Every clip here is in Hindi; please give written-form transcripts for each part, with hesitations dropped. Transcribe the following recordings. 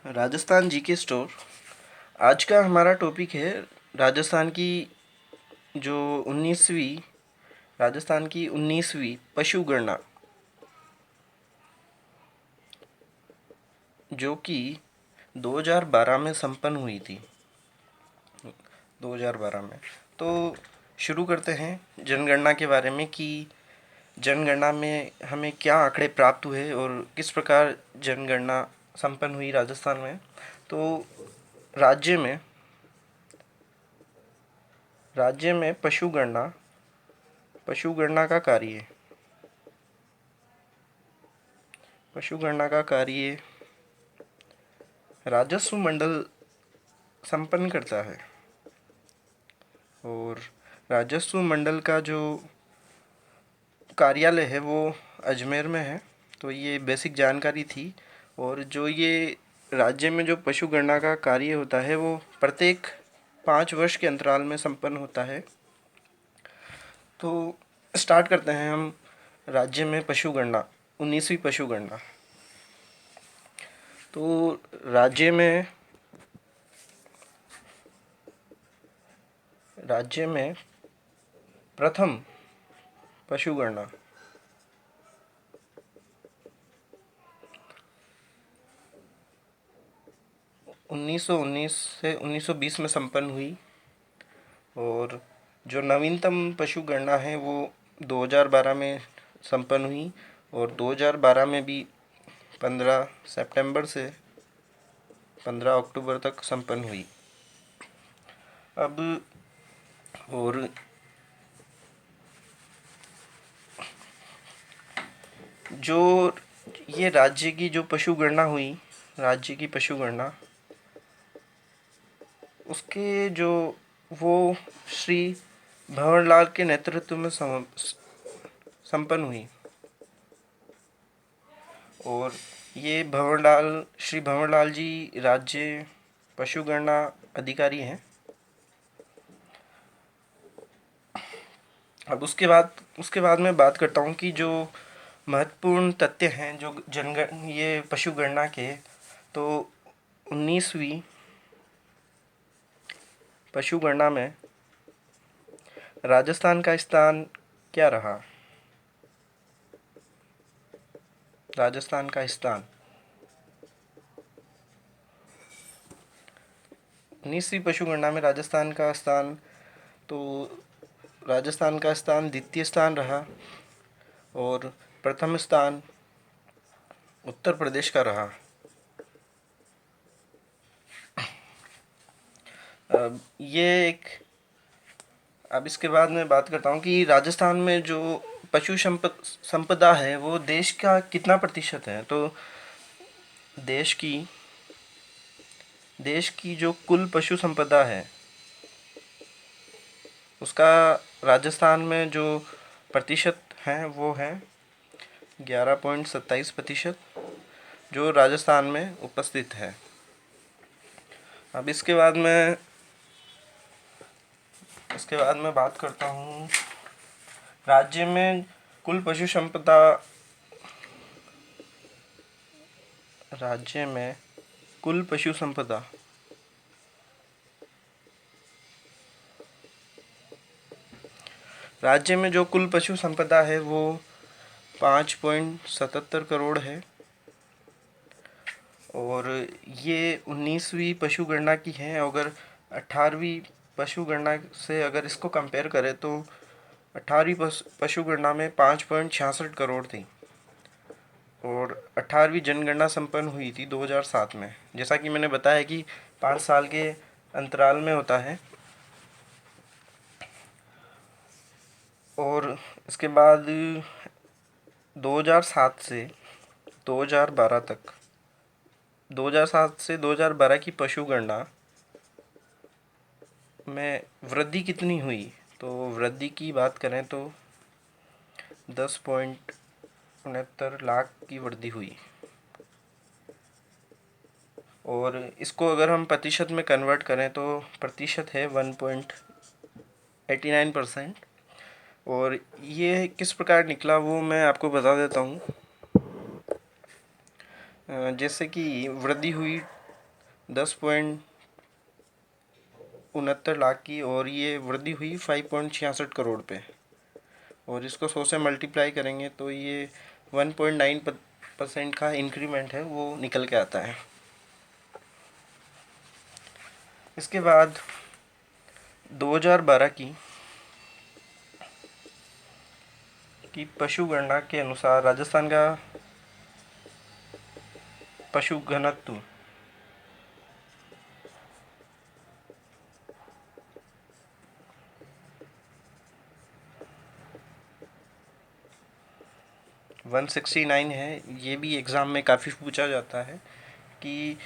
Rajasthan GK store. आज का हमारा टॉपिक है राजस्थान की जो 19वीं राजस्थान की 19वीं पशु गणना, जो कि 2012 में संपन्न हुई थी। 2012 में तो शुरू करते हैं जनगणना के बारे में कि जनगणना में हमें क्या आंकड़े प्राप्त हुए और किस प्रकार जनगणना संपन्न हुई राजस्थान में। तो राज्य में पशु गणना का कार्य राजस्व मंडल संपन्न करता है। और राजस्व मंडल का जो कार्यालय है वो अजमेर में है। तो ये बेसिक जानकारी थी। और जो ये राज्य में जो पशु गणना का कार्य होता है वो प्रत्येक 5 वर्ष के अंतराल में संपन्न होता है। तो स्टार्ट करते हैं हम राज्य में पशु गणना, 19वीं पशु गणना। तो राज्य में प्रथम पशु गणना 1919 से 1920 में संपन्न हुई। और जो नवीनतम पशु गणना है वो 2012 में संपन्न हुई। और 2012 में भी 15 सितंबर से 15 अक्टूबर तक संपन्न हुई। अब और जो ये राज्य की जो पशु गणना हुई, राज्य की पशु गणना, उसके जो वो श्री भंवरलाल के नेतृत्व में संपन्न हुई। और ये श्री भंवरलाल जी राज्य पशु गणना अधिकारी हैं। अब उसके बाद मैं बात करता हूँ कि जो महत्वपूर्ण तथ्य हैं जो ये पशु गणना के। तो 19वीं पशु गणना में राजस्थान का स्थान क्या रहा? राजस्थान का स्थान 19वीं पशु गणना में राजस्थान का स्थान द्वितीय स्थान रहा। और प्रथम स्थान उत्तर प्रदेश का रहा। अब इसके बाद मैं बात करता हूँ कि राजस्थान में जो पशु संपदा है वो देश का कितना प्रतिशत है। तो देश की जो कुल पशु संपदा है उसका राजस्थान में जो प्रतिशत है वो है 11.27%, जो राजस्थान में उपस्थित है। अब इसके बाद मैं बात करता हूँ राज्य में कुल पशु संपदा। राज्य में कुल पशु संपदा राज्य में जो कुल पशु संपदा है वो 5.77 करोड़ है। और ये 19वीं पशु गणना की है। अगर 18वीं पशु गणना से अगर इसको कंपेयर करें तो 18वीं पशु गणना में 5.66 करोड़ थी। और 18वीं जनगणना संपन्न हुई थी 2007 में। जैसा कि मैंने बताया कि 5 साल के अंतराल में होता है। और इसके बाद 2007 से 2012 की पशु गणना में वृद्धि कितनी हुई। तो वृद्धि की बात करें तो 10.69 लाख की वृद्धि हुई। और इसको अगर हम प्रतिशत में कन्वर्ट करें तो प्रतिशत है 1.89%। और ये किस प्रकार निकला वो मैं आपको बता देता हूँ। जैसे कि वृद्धि हुई 10.69 लाख की, और ये वृद्धि हुई 5.66 करोड़ पे। और इसको 100 से मल्टीप्लाई करेंगे तो ये 1.9% का इंक्रीमेंट है वो निकल के आता है। इसके बाद 2012 की पशु गणना के अनुसार राजस्थान का पशु घनत्व 169 है। ये भी एग्ज़ाम में काफ़ी पूछा जाता है कि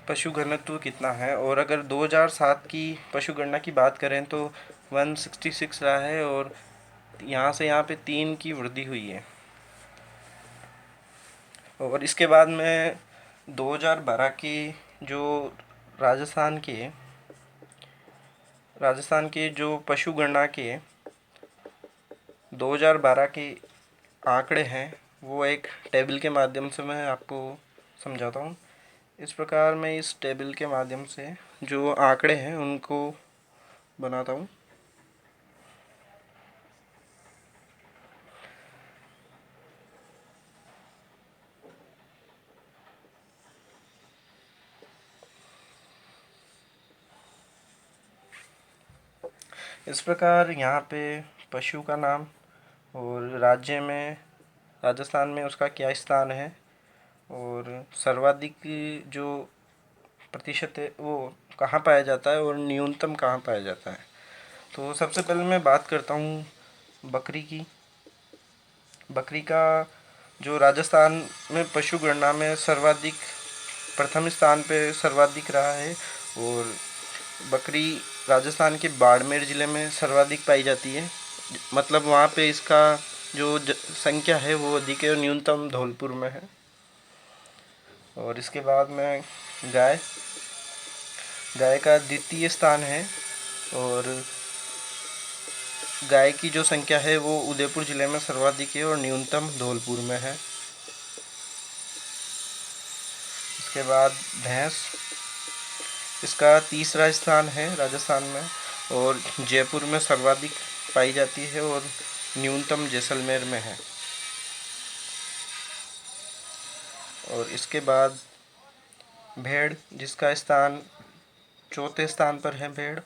पशु घनत्व कितना है। और अगर 2007 की पशु गणना की बात करें तो 166 रहा है, और यहाँ से यहाँ पे 3 की वृद्धि हुई है। और इसके बाद में 2012 की जो राजस्थान के जो पशु गणना के 2012 के आंकड़े हैं वो एक टेबल के माध्यम से मैं आपको समझाता हूँ। इस प्रकार मैं इस टेबल के माध्यम से जो आंकड़े हैं उनको बनाता हूँ। इस प्रकार यहाँ पे पशु का नाम और राज्य में राजस्थान में उसका क्या स्थान है, और सर्वाधिक जो प्रतिशत है वो कहाँ पाया जाता है, और न्यूनतम कहाँ पाया जाता है। तो सबसे पहले मैं बात करता हूँ बकरी की। बकरी का जो राजस्थान में पशु गणना में सर्वाधिक प्रथम स्थान पे सर्वाधिक रहा है, और बकरी राजस्थान के बाड़मेर ज़िले में सर्वाधिक पाई जाती है। मतलब वहाँ पे इसका जो संख्या है वो अधिक है, और न्यूनतम धौलपुर में है। और इसके बाद में गाय गाय का द्वितीय स्थान है, और गाय की जो संख्या है वो उदयपुर ज़िले में सर्वाधिक है, और न्यूनतम धौलपुर में है। इसके बाद भैंस, इसका तीसरा स्थान है राजस्थान में, और जयपुर में सर्वाधिक पाई जाती है, और न्यूनतम जैसलमेर में है। और इसके बाद भेड़, जिसका स्थान चौथे स्थान पर है भेड़,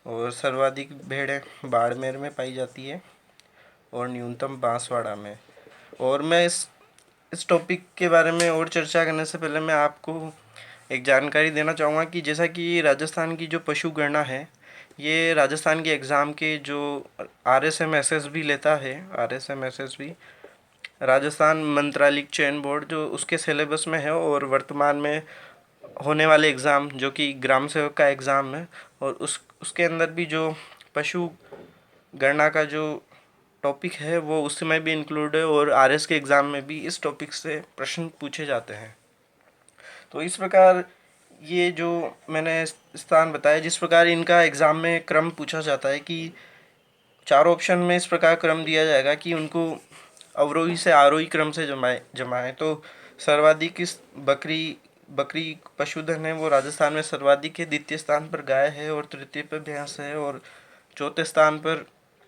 और सर्वाधिक भेड़ें बाड़मेर में पाई जाती है, और न्यूनतम बांसवाड़ा में। और मैं इस टॉपिक के बारे में और चर्चा करने से पहले मैं आपको एक जानकारी देना चाहूँगा कि जैसा कि राजस्थान की जो पशु गणना है ये राजस्थान के एग्ज़ाम के जो RSM-SSB लेता है, RSM-SSB राजस्थान मंत्रालय चयन बोर्ड, जो उसके सिलेबस में है, और वर्तमान में होने वाले एग्ज़ाम जो कि ग्राम सेवक का एग्ज़ाम है, और उसके अंदर भी जो पशु गणना का जो टॉपिक है वो उसमें भी इंक्लूड है, और RS के एग्ज़ाम में भी इस टॉपिक से प्रश्न पूछे जाते हैं। तो इस प्रकार ये जो मैंने स्थान बताया, जिस प्रकार इनका एग्ज़ाम में क्रम पूछा जाता है कि चारों ऑप्शन में इस प्रकार क्रम दिया जाएगा कि उनको अवरोही से आरोही क्रम से जमाएं। तो सर्वाधिक इस बकरी पशुधन है वो राजस्थान में सर्वाधिक है। द्वितीय स्थान पर गाय है, और तृतीय पर भैंस है, और चौथे स्थान पर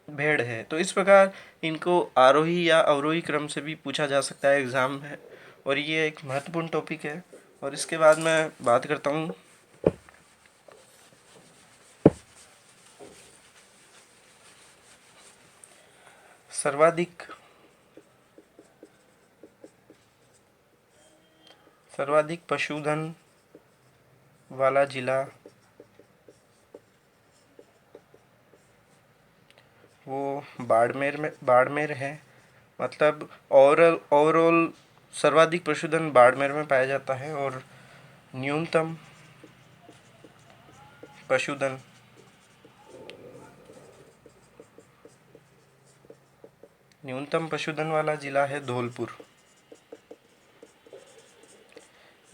भेड़ है। तो इस प्रकार इनको आरोही या अवरोही क्रम से भी पूछा जा सकता है एग्ज़ाम में, और ये एक महत्वपूर्ण टॉपिक है। और इसके बाद मैं बात करता हूँ सर्वाधिक पशुधन वाला जिला वो बाड़मेर है। मतलब ओवरऑल सर्वाधिक पशुधन बाड़मेर में पाया जाता है, और न्यूनतम पशुधन वाला जिला है धौलपुर।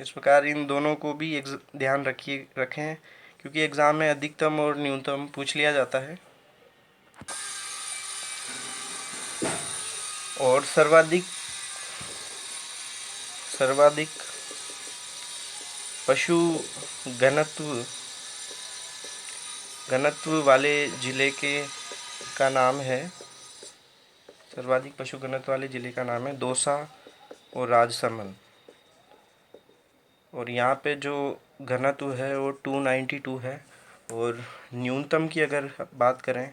इस प्रकार इन दोनों को भी ध्यान रखें, क्योंकि एग्ज़ाम में अधिकतम और न्यूनतम पूछ लिया जाता है। और सर्वाधिक पशु घनत्व घनत्व वाले जिले के का नाम है सर्वाधिक पशु घनत्व वाले जिले का नाम है दौसा और राजसमंद। और यहाँ पे जो घनत्व है वो 292 है। और न्यूनतम की अगर बात करें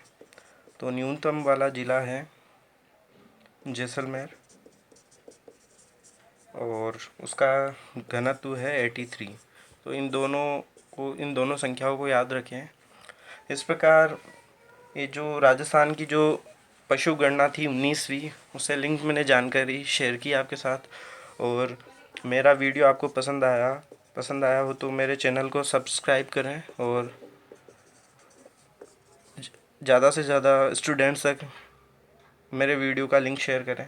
तो न्यूनतम वाला ज़िला है जैसलमेर और उसका घनत्व है 83। तो इन दोनों संख्याओं को याद रखें। इस प्रकार ये जो राजस्थान की जो पशु गणना थी 19वीं, उससे लिंक मैंने जानकारी शेयर की आपके साथ। और मेरा वीडियो आपको पसंद आया हो तो मेरे चैनल को सब्सक्राइब करें और ज़्यादा से ज़्यादा स्टूडेंट्स तक मेरे वीडियो का लिंक शेयर करें।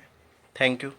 Thank you.